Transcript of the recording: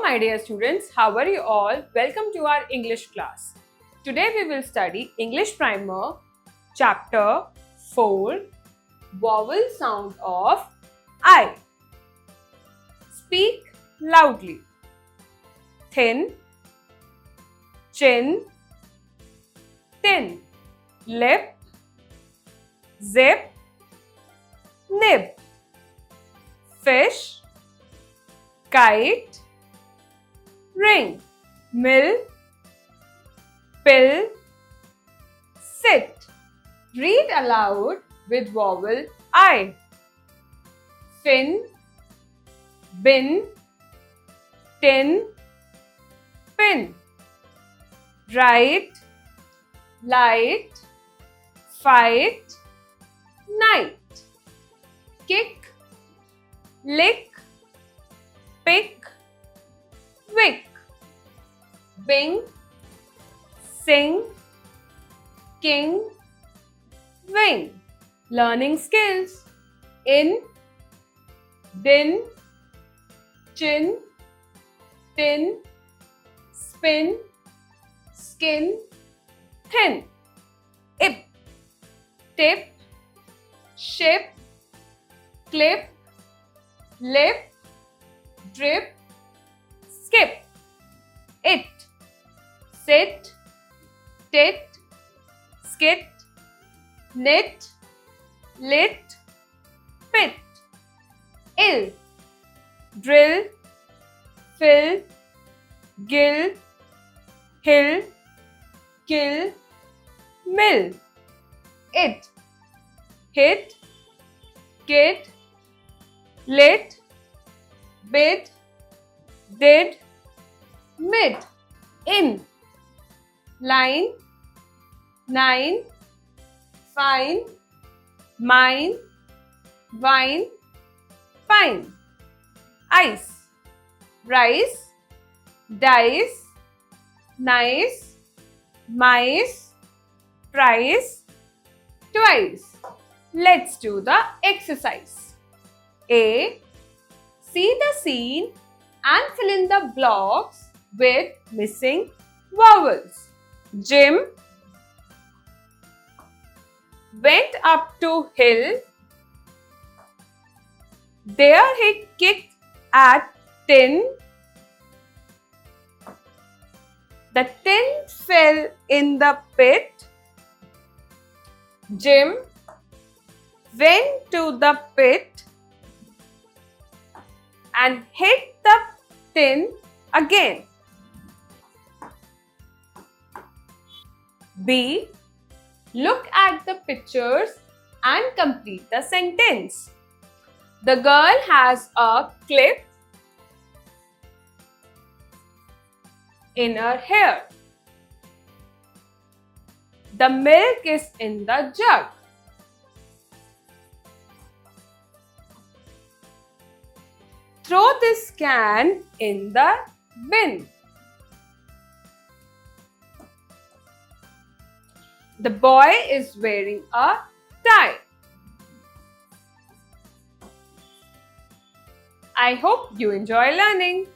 my dear students, how are you all? Welcome to our English class. Today we will study English Primer, Chapter 4, Vowel Sound of I. Speak loudly. Thin, chin, tin, lip, zip, nib, fish, kite, ring, mill, pill, sit. Read aloud with vowel I. Fin, bin, tin, pin. Right, light, fight, night. Kick, lick, pick, wick. Bing, sing, king, wing. Learning skills. In, din, chin, tin, spin, skin, thin. Ip, tip, ship, clip, lip, drip, skip. It, sit, tit, skit, knit, lit, pit. Ill, drill, fill, gill, hill, kill, mill. It, hit, kid, lit, bid, did, mid. In, line, nine, fine, mine, wine, pine. Ice, rice, dice, nice, mice, price, twice. Let's do the exercise. A. See the scene and fill in the blocks with missing vowels. Jim went up to hill. There he kicked at tin. The tin fell in the pit. Jim went to the pit and hit the tin again. B. Look at the pictures and complete the sentence. The girl has a clip in her hair. The milk is in the jug. Throw this can in the bin. The boy is wearing a tie. I hope you enjoy learning.